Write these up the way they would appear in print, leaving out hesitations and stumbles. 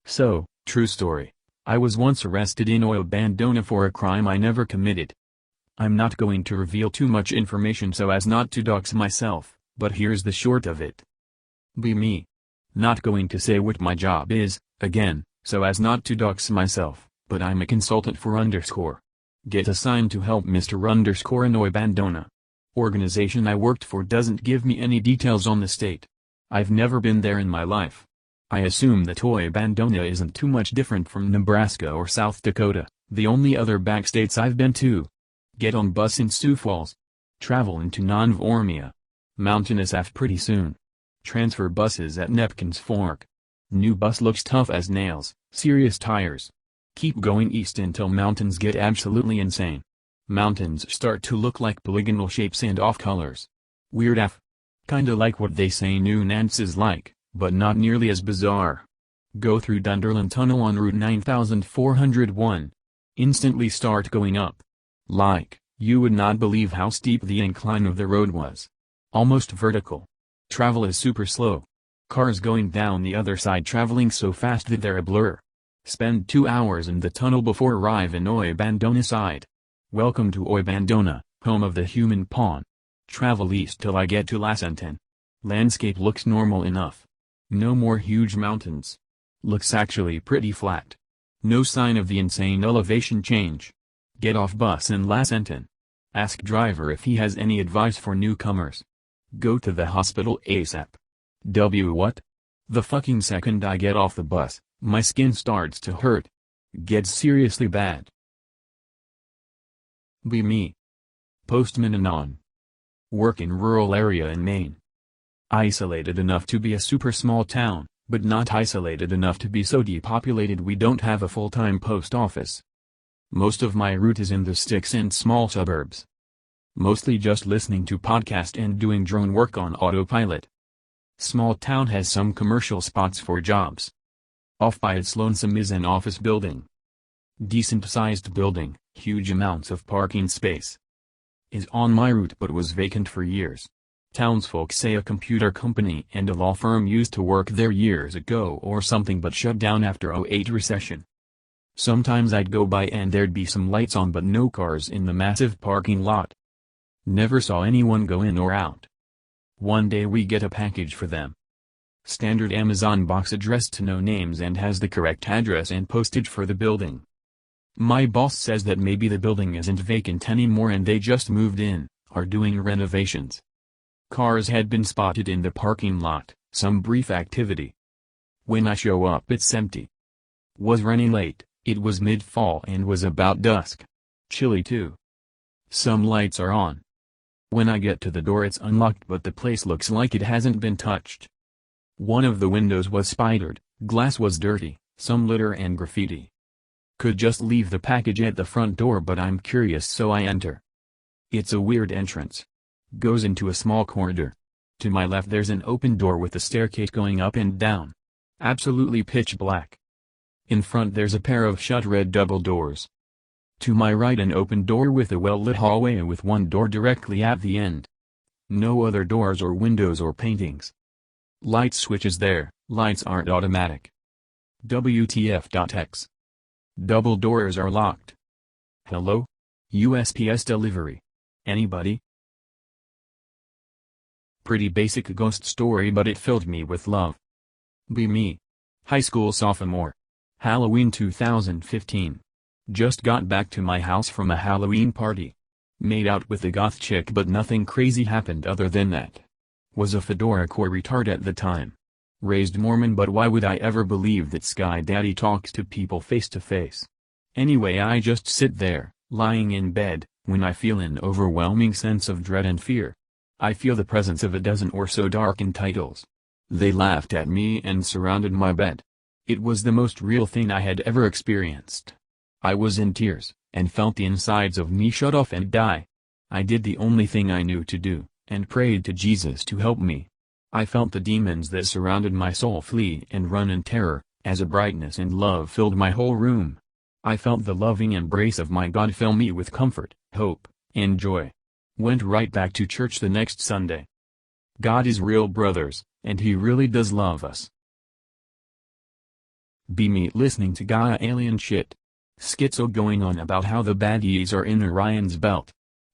So, true story. I was once arrested in Oil-Bandona for a crime I never committed. I'm not going to reveal too much information so as not to dox myself, but here's the short of it. Be me. Not going to say what my job is, again, so as not to dox myself, but I'm a consultant for _ Get assigned to help Mr. _ in Oil-Bandona. Organization I worked for doesn't give me any details on the state. I've never been there in my life. I assume that Oil-Bandona isn't too much different from Nebraska or South Dakota, the only other back states I've been to. Get on bus in Sioux Falls. Travel into Nonvormia. Mountainous af pretty soon. Transfer buses at Nepkins Fork. New bus looks tough as nails, serious tires. Keep going east until mountains get absolutely insane. Mountains start to look like polygonal shapes and off colors. Weird af. Kinda like what they say New Nance is like, but not nearly as bizarre. Go through Dunderland Tunnel on Route 9401. Instantly start going up. Like, you would not believe how steep the incline of the road was. Almost vertical. Travel is super slow. Cars going down the other side traveling so fast that they're a blur. Spend 2 hours in the tunnel before arrive in Oil-Bandona side. Welcome to Oil-Bandona, home of the human pawn. Travel east till I get to Lasantin. Landscape looks normal enough. No more huge mountains. Looks actually pretty flat. No sign of the insane elevation change. Get off bus in Lasantin. Ask driver if he has any advice for newcomers. Go to the hospital ASAP. What? The fucking second I get off the bus, my skin starts to hurt. Gets seriously bad. Be me. Postman anon. Work in rural area in Maine. Isolated enough to be a super small town, but not isolated enough to be so depopulated we don't have a full-time post office. Most of my route is in the sticks and small suburbs. Mostly just listening to podcast and doing drone work on autopilot. Small town has some commercial spots for jobs. Off by its lonesome is an office building. Decent-sized building, huge amounts of parking space. Is on my route but was vacant for years. Townsfolk say a computer company and a law firm used to work there years ago or something but shut down after '08 recession. Sometimes I'd go by and there'd be some lights on but no cars in the massive parking lot. Never saw anyone go in or out. One day we get a package for them. Standard Amazon box addressed to no names and has the correct address and postage for the building. My boss says that maybe the building isn't vacant anymore and they just moved in, are doing renovations. Cars had been spotted in the parking lot, some brief activity. When I show up it's empty. Was running late, it was mid-fall and was about dusk. Chilly too. Some lights are on. When I get to the door it's unlocked but the place looks like it hasn't been touched. One of the windows was spidered, glass was dirty, some litter and graffiti. Could just leave the package at the front door but I'm curious so I enter. It's a weird entrance. Goes into a small corridor. To my left there's an open door with a staircase going up and down. Absolutely pitch black. In front there's a pair of shut red double doors. To my right an open door with a well-lit hallway with one door directly at the end. No other doors or windows or paintings. Light switches there, lights aren't automatic. WTF.X. Double doors are locked. Hello? USPS delivery. Anybody? Pretty basic ghost story but it filled me with love. Be me. High school sophomore. Halloween 2015. Just got back to my house from a Halloween party. Made out with a goth chick but nothing crazy happened other than that. Was a fedora core retard at the time. Raised Mormon but why would I ever believe that Sky Daddy talks to people face to face? Anyway I just sit there, lying in bed, when I feel an overwhelming sense of dread and fear. I feel the presence of a dozen or so darkened titles. They laughed at me and surrounded my bed. It was the most real thing I had ever experienced. I was in tears, and felt the insides of me shut off and die. I did the only thing I knew to do, and prayed to Jesus to help me. I felt the demons that surrounded my soul flee and run in terror, as a brightness and love filled my whole room. I felt the loving embrace of my God fill me with comfort, hope, and joy. Went right back to church the next Sunday. God is real, brothers, and He really does love us. Be me listening to Gaia alien shit. Schizo going on about how the baddies are in Orion's belt.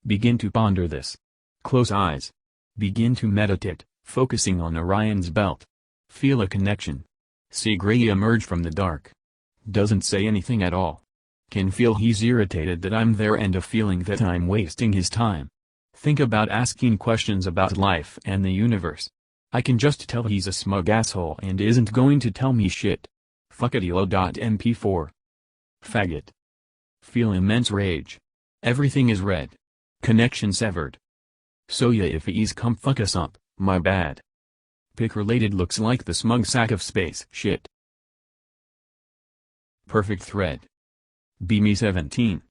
Begin to ponder this. Close eyes. Begin to meditate, focusing on Orion's belt. Feel a connection. See Gray emerge from the dark. Doesn't say anything at all. Can feel he's irritated that I'm there and a feeling that I'm wasting his time. Think about asking questions about life and the universe. I can just tell he's a smug asshole and isn't going to tell me shit. Fuckadilo.mp4. Faggot. Feel immense rage. Everything is red. Connection severed. So yeah, if he's come fuck us up, my bad. Pic related looks like the smug sack of space shit. Perfect thread. Be me 17.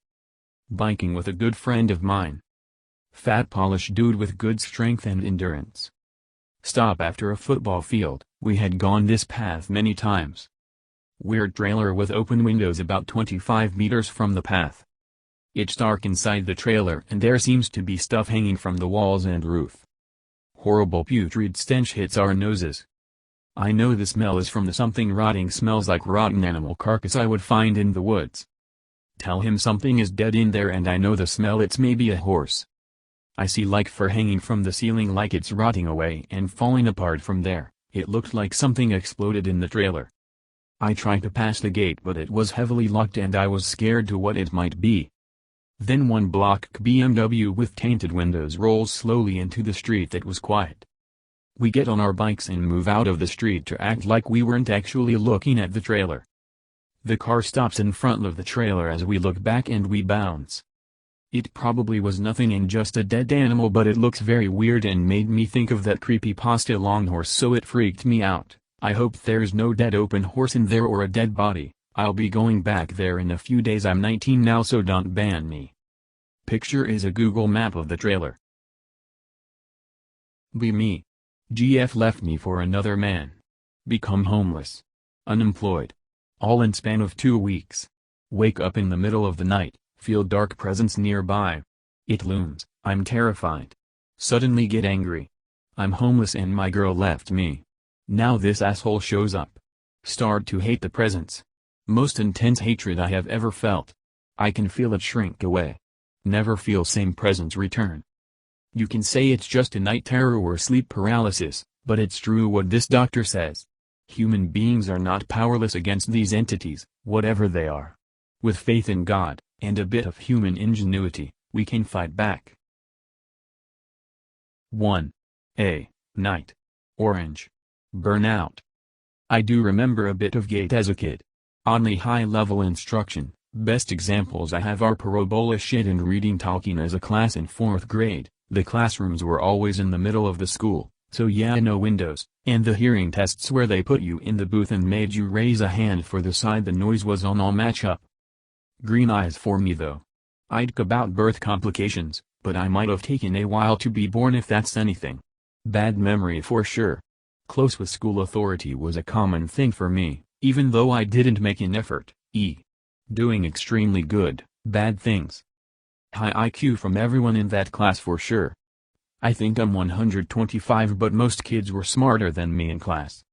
Biking with a good friend of mine. Fat polished dude with good strength and endurance. Stop after a football field. We had gone this path many times. Weird trailer with open windows about 25 meters from the path. It's dark inside the trailer and there seems to be stuff hanging from the walls and roof. Horrible putrid stench hits our noses. I know the smell is from the something rotting, smells like rotten animal carcass I would find in the woods. Tell him something is dead in there and I know the smell, it's maybe a horse. I see like fur hanging from the ceiling like it's rotting away and falling apart from there. It looked like something exploded in the trailer. I tried to pass the gate but it was heavily locked and I was scared to what it might be. Then one black BMW with tainted windows rolls slowly into the street that was quiet. We get on our bikes and move out of the street to act like we weren't actually looking at the trailer. The car stops in front of the trailer as we look back and we bounce. It probably was nothing and just a dead animal, but it looks very weird and made me think of that creepypasta long horse, so it freaked me out. I hope there's no dead open horse in there or a dead body. I'll be going back there in a few days. I'm 19 now, so don't ban me. Picture is a Google map of the trailer. Be me. GF left me for another man. Become homeless. Unemployed. All in span of 2 weeks. Wake up in the middle of the night, feel dark presence nearby. It looms, I'm terrified. Suddenly get angry. I'm homeless and my girl left me. Now this asshole shows up. Start to hate the presence. Most intense hatred I have ever felt. I can feel it shrink away. Never feel same presence return. You can say it's just a night terror or sleep paralysis, but it's true what this doctor says. Human beings are not powerless against these entities, whatever they are. With faith in God, and a bit of human ingenuity, we can fight back. 1. A. Night. Orange. Burnout. I do remember a bit of GATE as a kid. Oddly high-level instruction. Best examples I have are parabola shit and reading Tolkien as a class in 4th grade. The classrooms were always in the middle of the school, so yeah, no windows, and the hearing tests where they put you in the booth and made you raise a hand for the side the noise was on all match up. Green eyes for me though. I'd about birth complications, but I might have taken a while to be born if that's anything. Bad memory for sure. Close with school authority was a common thing for me, even though I didn't make an effort. Doing extremely good, bad things. High IQ from everyone in that class for sure. I think I'm 125, but most kids were smarter than me in class.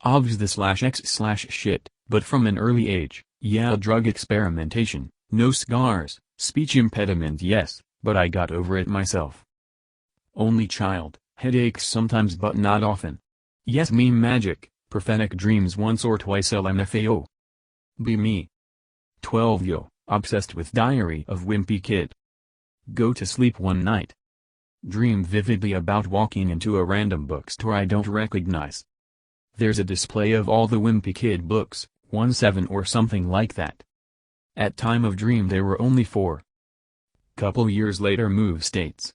Obvs the /x/ shit, but from an early age, yeah, drug experimentation, no scars, speech impediment yes, but I got over it myself. Only child, headaches sometimes but not often. Yes, meme magic, prophetic dreams once or twice LMFAO. Be me. 12 yo, obsessed with Diary of Wimpy Kid. Go to sleep one night. Dream vividly about walking into a random bookstore I don't recognize. There's a display of all the Wimpy Kid books, 17 or something like that. At time of dream there were only 4. Couple years later move states.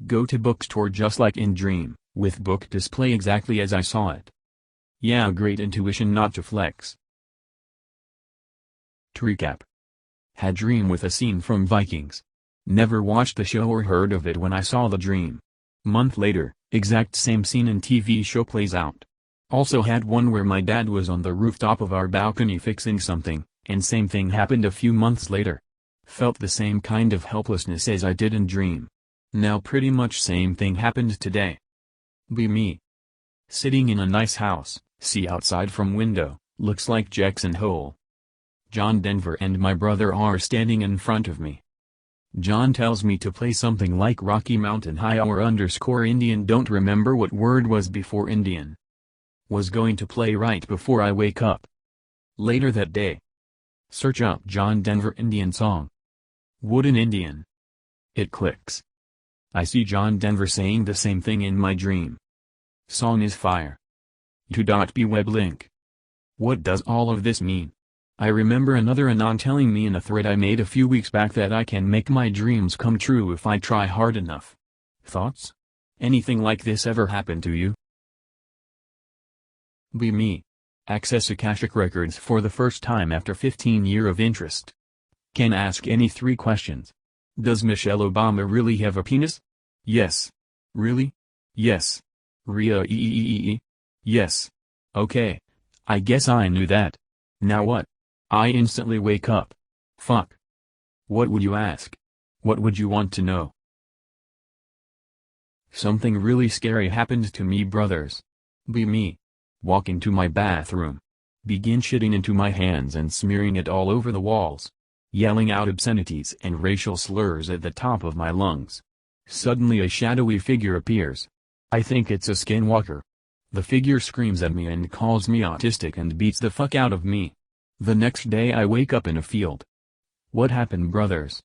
Go to bookstore just like in dream, with book display exactly as I saw it. Yeah, great intuition not to flex. To recap. Had dream with a scene from Vikings. Never watched the show or heard of it when I saw the dream. Month later, exact same scene in TV show plays out. Also had one where my dad was on the rooftop of our balcony fixing something, and same thing happened a few months later. Felt the same kind of helplessness as I did in dream. Now pretty much same thing happened today. Be me. Sitting in a nice house, see outside from window, Looks like Jackson Hole. John Denver and my brother are standing in front of me. John tells me to play something like Rocky Mountain High or _ Indian. Don't remember what word was before Indian. Was going to play right before I wake up. Later that day. Search up John Denver Indian song. Wooden Indian. It clicks. I see John Denver saying the same thing in my dream. Song is fire. To.b web link. What does all of this mean? I remember another Anon telling me in a thread I made a few weeks back that I can make my dreams come true if I try hard enough. Thoughts? Anything like this ever happen to you? Be me. Access Akashic Records for the first time after 15 years of interest. Can ask any 3 questions. Does Michelle Obama really have a penis? Yes. Really? Yes. Yes. Okay. I guess I knew that. Now what? I instantly wake up. Fuck. What would you ask? What would you want to know? Something really scary happened to me, brothers. Be me. Walk into my bathroom. Begin shitting into my hands and smearing it all over the walls. Yelling out obscenities and racial slurs at the top of my lungs. Suddenly a shadowy figure appears. I think it's a skinwalker. The figure screams at me and calls me autistic and beats the fuck out of me. The next day I wake up in a field. What happened, brothers?